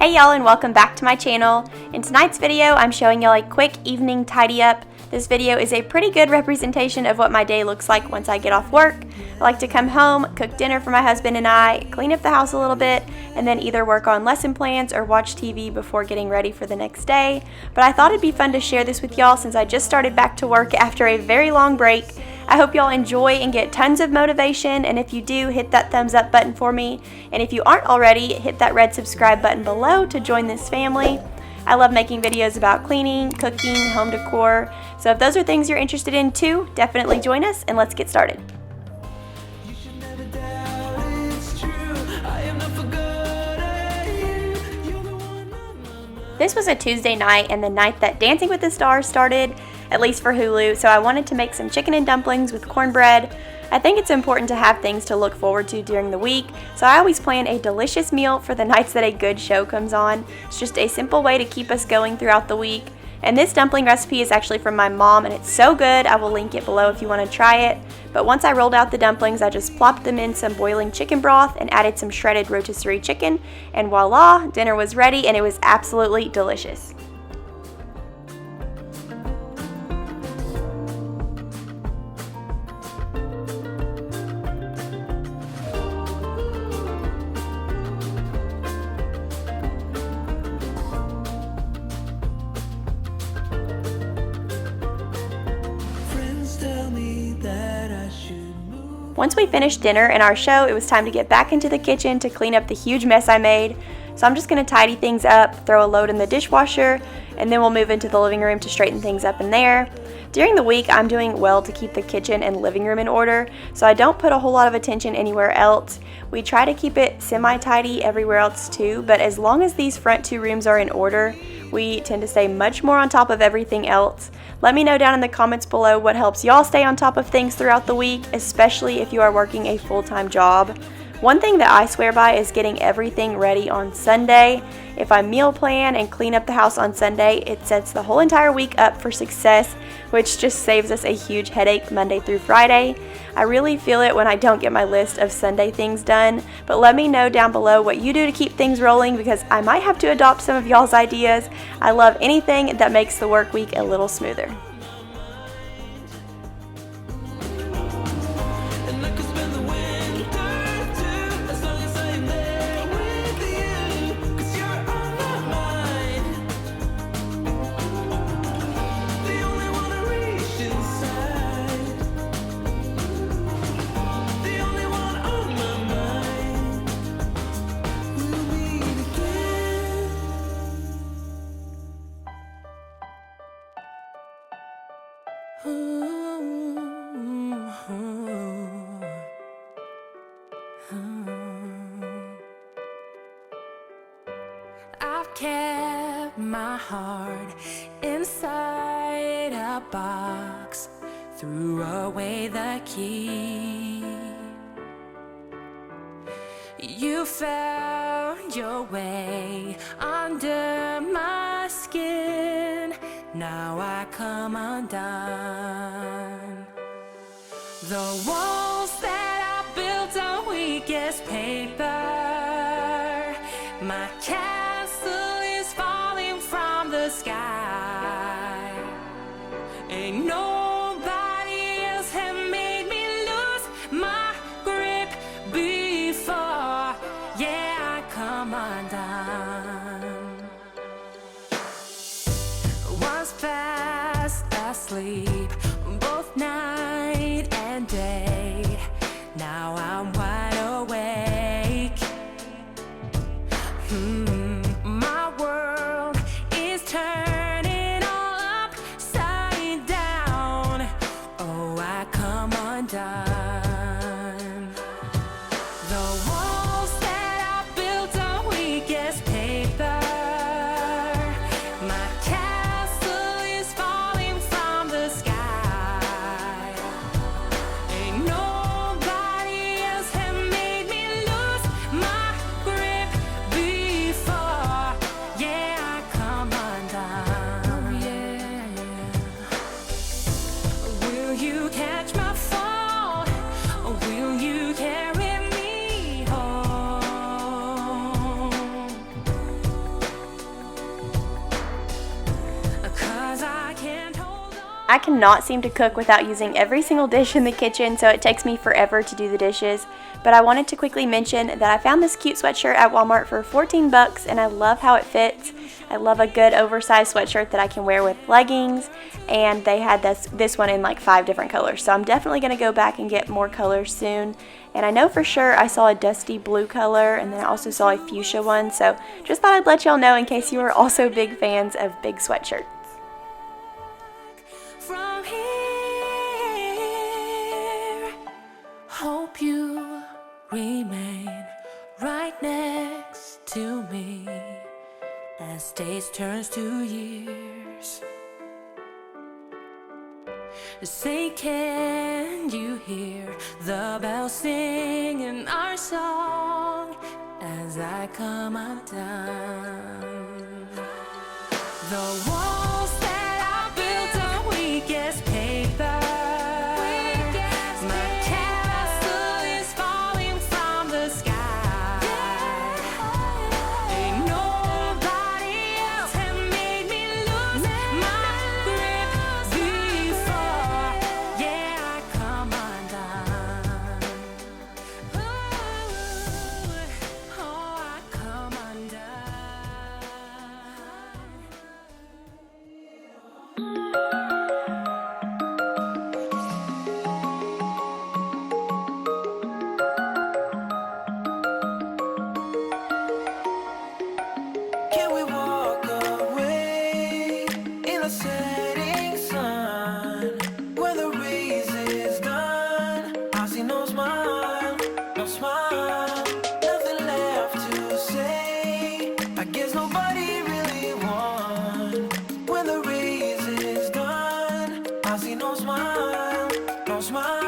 Hey y'all, and welcome back to my channel. In tonight's video, I'm showing y'all a quick evening tidy up. This video is a pretty good representation of what my day looks like once I get off work. I like to come home, cook dinner for my husband and I, clean up the house a little bit, and then either work on lesson plans or watch TV before getting ready for the next day. But I thought it'd be fun to share this with y'all since I just started back to work after a very long break. I hope y'all enjoy and get tons of motivation, and if you do, hit that thumbs up button for me. And if you aren't already, hit that red subscribe button below to join this family. I love making videos about cleaning, cooking, home decor, so if those are things you're interested in too, definitely join us and let's get started. This was a Tuesday night and the night that Dancing with the Stars started, at least for Hulu, so I wanted to make some chicken and dumplings with cornbread. I think it's important to have things to look forward to during the week, so I always plan a delicious meal for the nights that a good show comes on. It's just a simple way to keep us going throughout the week. And this dumpling recipe is actually from my mom and it's so good. I will link it below if you want to try it. But once I rolled out the dumplings, I just plopped them in some boiling chicken broth and added some shredded rotisserie chicken, and voila, dinner was ready and it was absolutely delicious. Once we finished dinner and our show, it was time to get back into the kitchen to clean up the huge mess I made. So I'm just going to tidy things up, throw a load in the dishwasher, and then we'll move into the living room to straighten things up in there. During the week, I'm doing well to keep the kitchen and living room in order, so I don't put a whole lot of attention anywhere else. We try to keep it semi-tidy everywhere else too, but as long as these front two rooms are in order, we tend to stay much more on top of everything else. Let me know down in the comments below what helps y'all stay on top of things throughout the week, especially if you are working a full-time job. One thing that I swear by is getting everything ready on Sunday. If I meal plan and clean up the house on Sunday, it sets the whole entire week up for success, which just saves us a huge headache Monday through Friday. I really feel it when I don't get my list of Sunday things done, but let me know down below what you do to keep things rolling because I might have to adopt some of y'all's ideas. I love anything that makes the work week a little smoother. I've kept my heart inside a box, threw away the key. You found your way under my skin, now I come undone. The walls that I built on weakest paper, my castle is falling from the sky. Ain't nobody else have made me lose my grip before. Yeah, I come undone. Was fast asleep both night and day. Now I'm wide awake. My world is turning all upside down. Oh, I come undone. The walls that I built on weakest paper, my castle is falling from the sky. Ain't no I cannot seem to cook without using every single dish in the kitchen, so it takes me forever to do the dishes. But I wanted to quickly mention that I found this cute sweatshirt at Walmart for 14 bucks and I love how it fits. I love a good oversized sweatshirt that I can wear with leggings, and they had this one in like 5 different colors. So I'm definitely going to go back and get more colors soon. And I know for sure I saw a dusty blue color, and then I also saw a fuchsia one. So just thought I'd let y'all know in case you are also big fans of big sweatshirts. From here, hope you remain right next to me as days turns to years. Say, can you hear the bells singing our song as I come undone? The walls that I built on weakest paper, my castle is falling from the sky. Ain't nobody else have made me lose my grip before. Yeah, I come undone. Ooh, oh, I come undone. Can we walk away in the setting sun? When the race is done, I see no smile, no smile, nothing left to say. I guess nobody really won. When the race is done, I see no smile, no smile.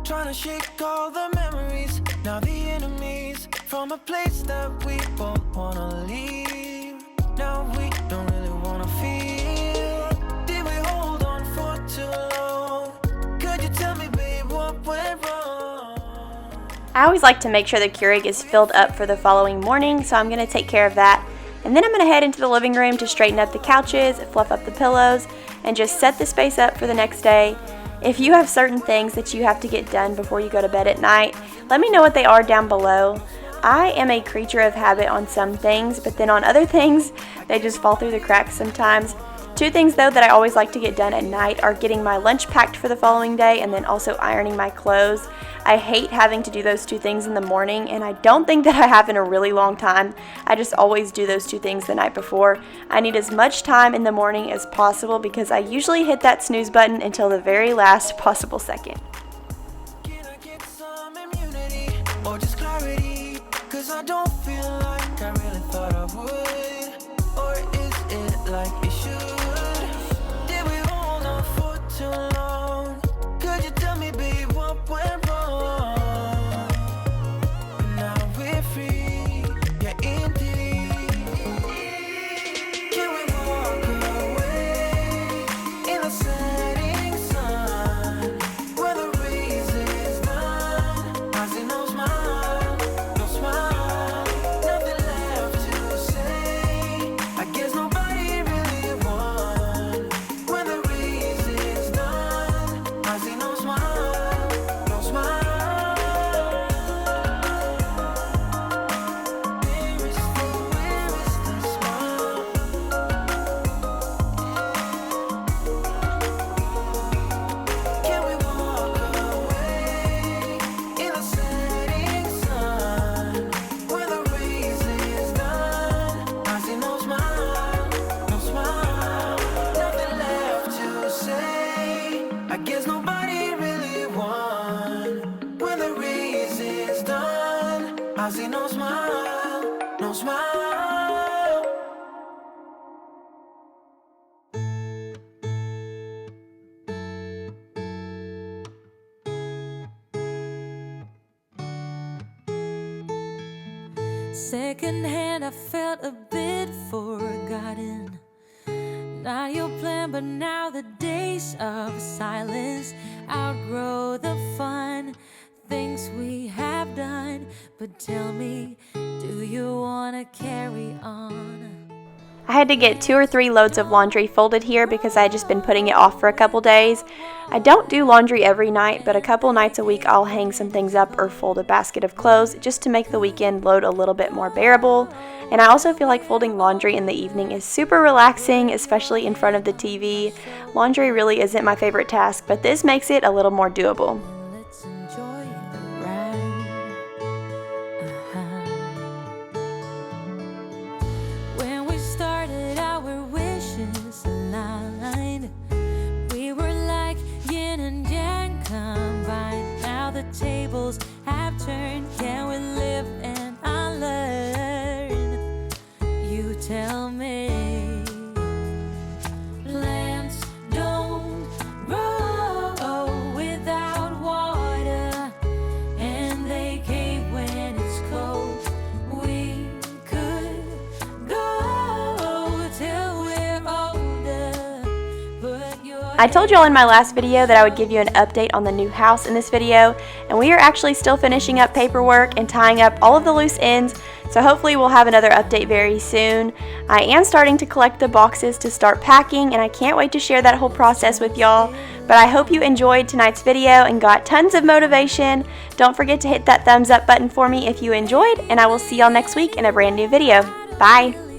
Trying to shake all the memories, now the enemies from a place that we both wanna leave. Now we don't really wanna feel. Did we hold on for too long? Could you tell me, babe, what went wrong? I always like to make sure the Keurig is filled up for the following morning, so I'm going to take care of that. And then I'm going to head into the living room to straighten up the couches, fluff up the pillows, and just set the space up for the next day. If you have certain things that you have to get done before you go to bed at night, let me know what they are down below. I am a creature of habit on some things, but then on other things, they just fall through the cracks sometimes. 2 things though that I always like to get done at night are getting my lunch packed for the following day and then also ironing my clothes. I hate having to do those 2 things in the morning, and I don't think that I have in a really long time. I just always do those 2 things the night before. I need as much time in the morning as possible because I usually hit that snooze button until the very last possible second. Can I get some immunity or just clarity? 'Cause I don't feel like I really thought I would. Or is it like it should? Did we hold on for too long? Could you tell me, babe, what went wrong? Now we're free, yeah, indeed. Can we walk away in the setting sun? When the race is done, I see no smile, no smile, nothing left to say. I guess nobody really won. When the race is done, I see no smile, no smile. Where is the smile? Can we walk away in the setting sun? When the race is done, I see no smile, no smile, nothing left to say. I guess nobody really won. When the race is done, I see no smile, no smile. Secondhand, I felt a bit forgotten. Not your plan, but now the days of silence outgrow the fun things we have done. But tell me, do you wanna carry on? I had to get 2 or 3 loads of laundry folded here because I had just been putting it off for a couple days. I don't do laundry every night, but a couple nights a week I'll hang some things up or fold a basket of clothes just to make the weekend load a little bit more bearable. And I also feel like folding laundry in the evening is super relaxing, especially in front of the TV. Laundry really isn't my favorite task, but this makes it a little more doable. Let's enjoy the ride. When we started, our wishes aligned. We were like yin and yang combined. Now the tables have turned. Can we live and unlearn? You tell me. Plants don't grow without water, and they cave when it's cold. We could go till we're older. Put your I told y'all in my last video that I would give you an update on the new house in this video, and we are actually still finishing up paperwork and tying up all of the loose ends, so hopefully we'll have another update very soon. I am starting to collect the boxes to start packing, and I can't wait to share that whole process with y'all. But I hope you enjoyed tonight's video and got tons of motivation. Don't forget to hit that thumbs up button for me if you enjoyed, and I will see y'all next week in a brand new video. Bye!